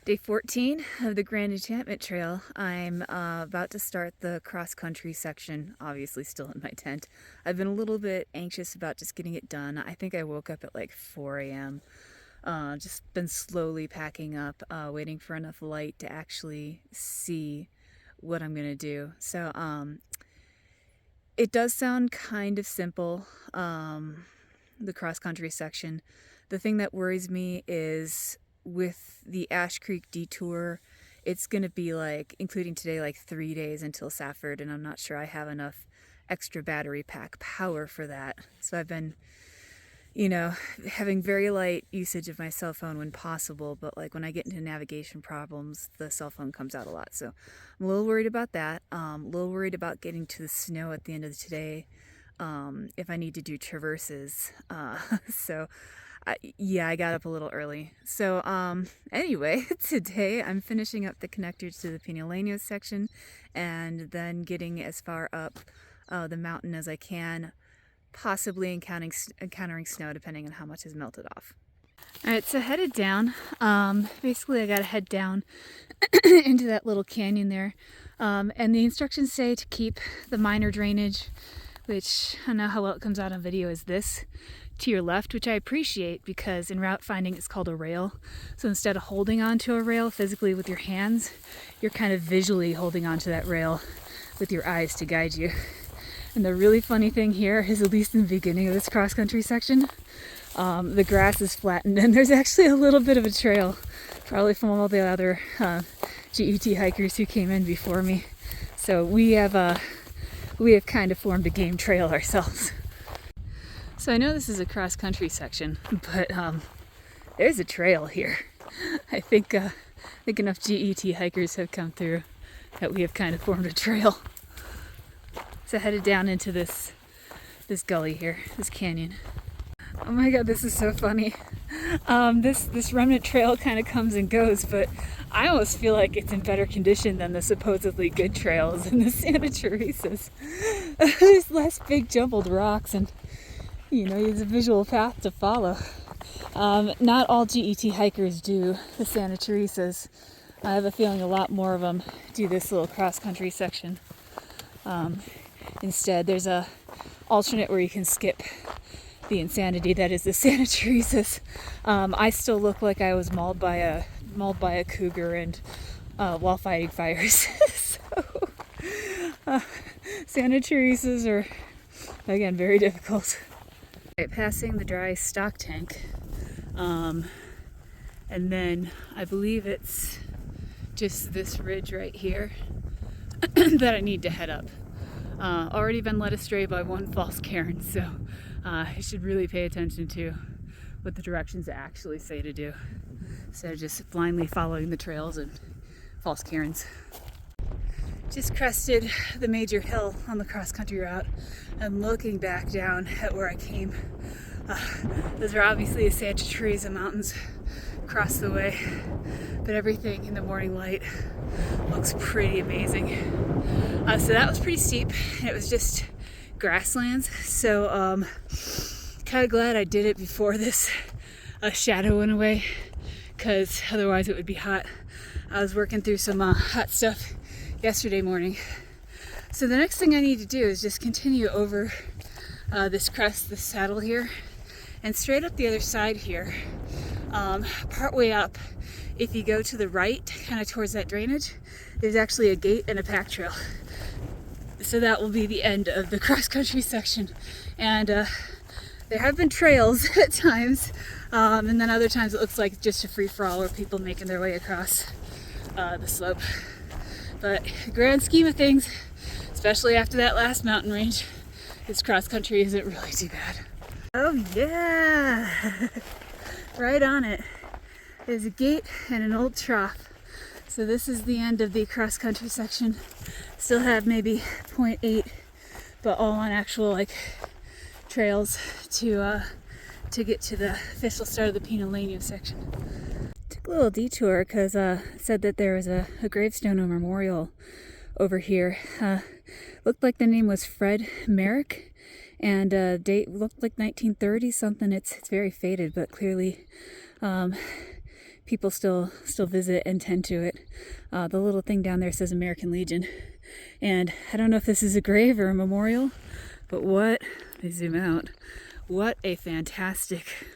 Day 14 of the Grand Enchantment Trail. I'm about to start the cross-country section, obviously still in my tent. I've been a little bit anxious about just getting it done. I think I woke up at like 4 a.m. Just been slowly packing up, waiting for enough light to actually see what I'm gonna do. So it does sound kind of simple, the cross-country section. The thing that worries me is with the Ash Creek detour, it's going to be like, including today, like 3 days until Safford, and I'm not sure I have enough extra battery pack power for that. So I've been, having very light usage of my cell phone when possible, but like when I get into navigation problems, the cell phone comes out a lot. So I'm a little worried about that. A little worried about getting to the snow at the end of today, if I need to do traverses. Yeah, I got up a little early. So anyway, today I'm finishing up the connectors to the Pinaleno section and then getting as far up the mountain as I can, possibly encountering snow depending on how much has melted off. Alright, so headed down. Basically I gotta head down into that little canyon there. And the instructions say to keep the minor drainage, which I don't know how well it comes out on video, is this, to your left, which I appreciate because in route finding it's called a rail. So instead of holding onto a rail physically with your hands, you're kind of visually holding onto that rail with your eyes to guide you. And the really funny thing here is, at least in the beginning of this cross-country section, the grass is flattened and there's actually a little bit of a trail, probably from all the other GET hikers who came in before me. So we have kind of formed a game trail ourselves. So I know this is a cross-country section, but there's a trail here. I think enough GET hikers have come through that we have kind of formed a trail. So headed down into this gully here, this canyon. Oh my god, this is so funny. This remnant trail kind of comes and goes, but I almost feel like it's in better condition than the supposedly good trails in the Santa Teresa's. There's less big jumbled rocks and there's a visual path to follow. Not all GET hikers do the Santa Teresa's. I have a feeling a lot more of them do this little cross-country section. Instead, there's a alternate where you can skip the insanity that is the Santa Teresa's. I still look like I was mauled by a cougar and while fighting fires. So Santa Teresa's are again very difficult. Right, passing the dry stock tank, and then I believe it's just this ridge right here that I need to head up. Already been led astray by one false cairn, so I should really pay attention to what the directions actually say to do, instead of just blindly following the trails and false cairns. Just crested the major hill on the cross-country route and looking back down at where I came. Those are obviously the Santa Teresa Mountains across the way, but everything in the morning light looks pretty amazing. So that was pretty steep. It was just grasslands, so kind of glad I did it before this shadow went away, because otherwise it would be hot. I was working through some hot stuff yesterday morning. So the next thing I need to do is just continue over this crest, this saddle here, and straight up the other side here. Part way up, if you go to the right, kind of towards that drainage, there's actually a gate and a pack trail. So that will be the end of the cross-country section. And there have been trails at times, and then other times it looks like just a free-for-all where people making their way across the slope. But grand scheme of things, especially after that last mountain range, this cross-country isn't really too bad. Oh yeah! Right on it. There's a gate and an old trough. So this is the end of the cross-country section. Still have maybe 0.8, but all on actual trails to get to the official start of the Pinaleno section. Took a little detour because said that there was a gravestone or memorial over here. Looked like the name was Fred Merrick, and date looked like 1930 something. It's very faded, but clearly people still visit and tend to it. The little thing down there says American Legion, and I don't know if this is a grave or a memorial, but let me zoom out. What a fantastic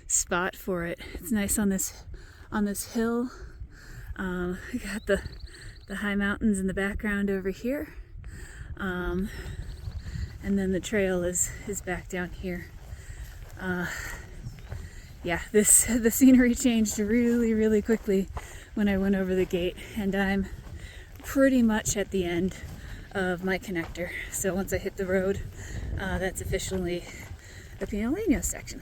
spot for it. It's nice on this hill. We got the high mountains in the background over here, and then the trail is back down here. Yeah, the scenery changed really quickly when I went over the gate, and I'm pretty much at the end of my connector. So once I hit the road, that's officially the Pinaleno section.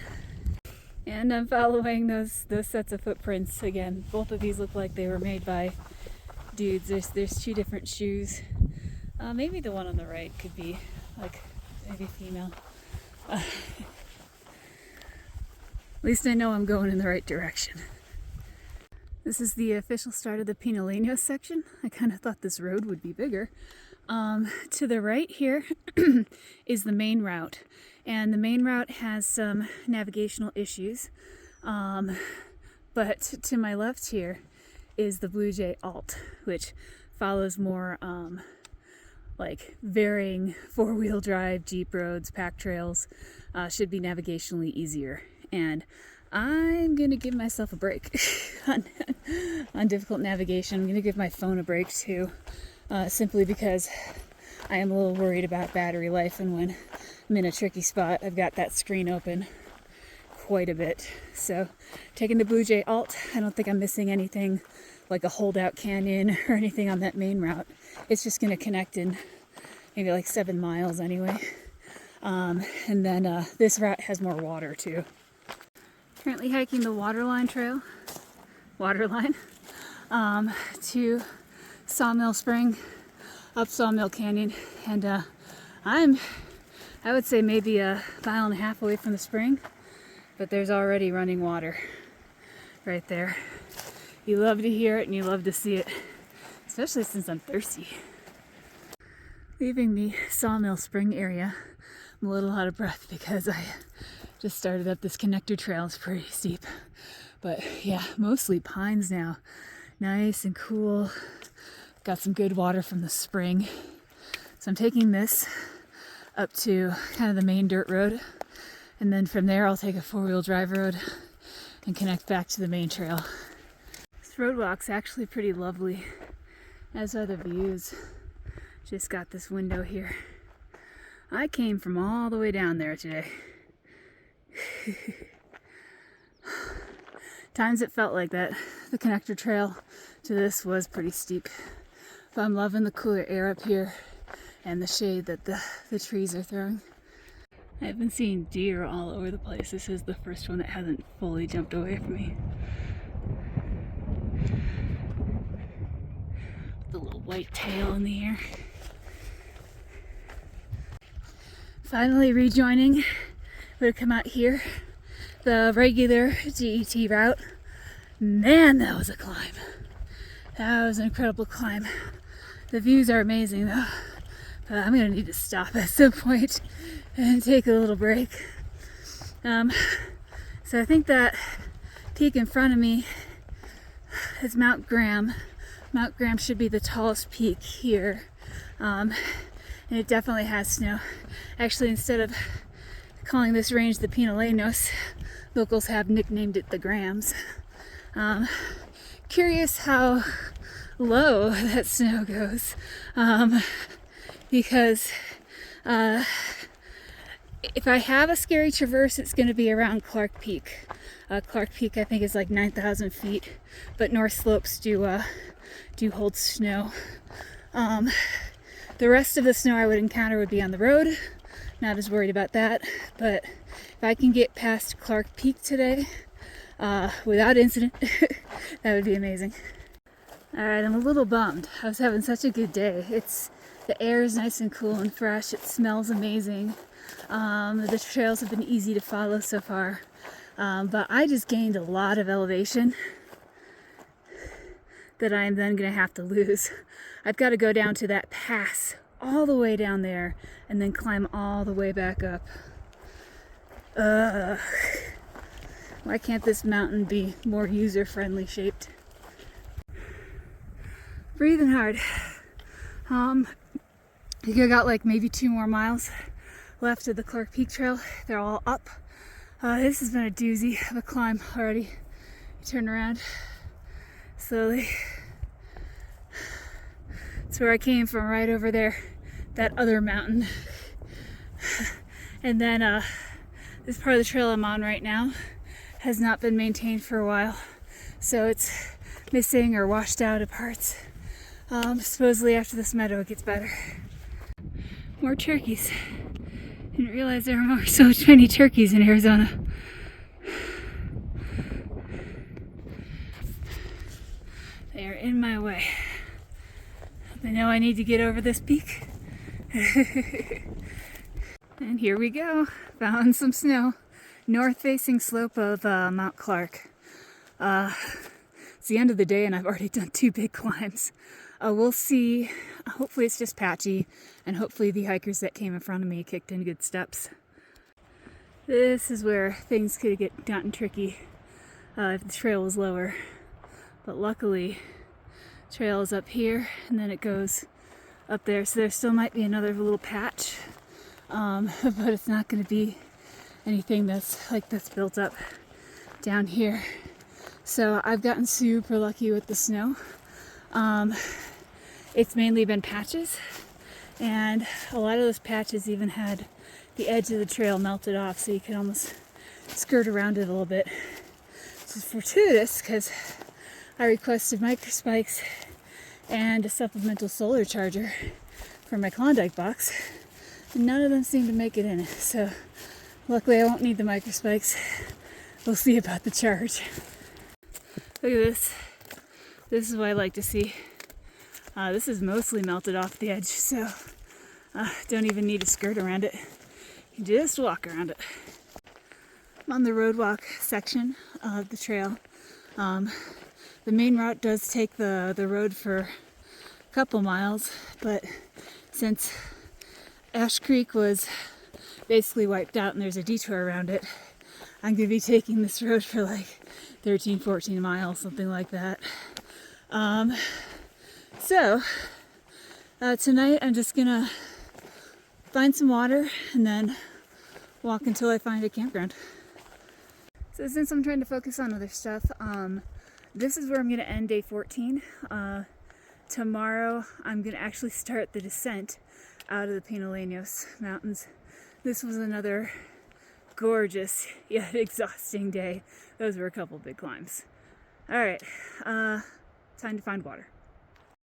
And I'm following those sets of footprints again. Both of these look like they were made by dudes. There's two different shoes. Maybe the one on the right could be like maybe female. At least I know I'm going in the right direction. This is the official start of the Pinaleno section. I kind of thought this road would be bigger. To the right here is the main route, and the main route has some navigational issues. But to my left here is the Blue Jay Alt, which follows more like varying four-wheel drive, Jeep roads, pack trails. Should be navigationally easier. And I'm gonna give myself a break on difficult navigation. I'm gonna give my phone a break too, simply because I am a little worried about battery life, and when I'm in a tricky spot, I've got that screen open quite a bit. So taking the Blue Jay Alt, I don't think I'm missing anything like a holdout canyon or anything on that main route. It's just gonna connect in maybe like 7 miles anyway. And then this route has more water too. Currently hiking the Waterline Trail, to Sawmill Spring, up Sawmill Canyon, and I would say maybe a mile and a half away from the spring, but there's already running water right there. You love to hear it and you love to see it, especially since I'm thirsty. Leaving the Sawmill Spring area, I'm a little out of breath because I just started up this connector trail. It's pretty steep, but yeah, mostly pines now. Nice and cool. Got some good water from the spring. So I'm taking this up to kind of the main dirt road, and then from there I'll take a four-wheel drive road and connect back to the main trail. This road walk's actually pretty lovely, as are the views. Just got this window here. I came from all the way down there today. Times it felt like that. The connector trail to this was pretty steep, but I'm loving the cooler air up here and the shade that the trees are throwing. I've been seeing deer all over the place. This is the first one that hasn't fully jumped away from me. The little white tail in the air. Finally rejoining. We've come out here, the regular GET route. Man, that was a climb. That was an incredible climb. The views are amazing though. But I'm gonna need to stop at some point and take a little break. So I think that peak in front of me is Mount Graham. Mount Graham should be the tallest peak here. And it definitely has snow. Actually, instead of calling this range the Pinalenos, locals have nicknamed it the Grahams. Curious how low that snow goes, because if I have a scary traverse, it's going to be around Clark Peak. Clark Peak, I think, is like 9,000 feet, but North Slopes do hold snow. The rest of the snow I would encounter would be on the road. Not as worried about that, but if I can get past Clark Peak today without incident, that would be amazing. Alright, I'm a little bummed. I was having such a good day. The air is nice and cool and fresh. It smells amazing. The trails have been easy to follow so far, but I just gained a lot of elevation that I'm then going to have to lose. I've got to go down to that pass all the way down there and then climb all the way back up. I'm Why can't this mountain be more user-friendly shaped? Breathing hard. I think I got like maybe 2 more miles left of the Clark Peak Trail. They're all up. This has been a doozy of a climb already. You turn around slowly. It's where I came from, right over there, that other mountain. And then this part of the trail I'm on right now has not been maintained for a while, so it's missing or washed out at parts. Supposedly after this meadow it gets better. More turkeys. Didn't realize there were so many turkeys in Arizona. They are in my way. They know I need to get over this peak. And here we go. Found some snow. North-facing slope of Mount Clark. It's the end of the day and I've already done 2 big climbs. We'll see. Hopefully it's just patchy, and hopefully the hikers that came in front of me kicked in good steps. This is where things could have gotten tricky if the trail was lower. But luckily, the trail is up here and then it goes up there. So there still might be another little patch, but it's not going to be anything that's built up down here. So I've gotten super lucky with the snow. It's mainly been patches, and a lot of those patches even had the edge of the trail melted off, so you can almost skirt around it a little bit. This is fortuitous because I requested microspikes and a supplemental solar charger for my Klondike box, and none of them seem to make it in. So luckily I won't need the microspikes. We'll see about the charge. Look at this. This is what I like to see. This is mostly melted off the edge, so don't even need to skirt around it. You just walk around it. I'm on the road walk section of the trail. The main route does take the road for a couple miles, but since Ash Creek was basically wiped out and there's a detour around it, I'm going to be taking this road for like 13, 14 miles, something like that. So tonight I'm just gonna find some water and then walk until I find a campground. So since I'm trying to focus on other stuff, this is where I'm gonna end day 14. Tomorrow I'm gonna actually start the descent out of the Pinaleno Mountains. This was another gorgeous yet exhausting day. Those were a couple big climbs. All right, time to find water.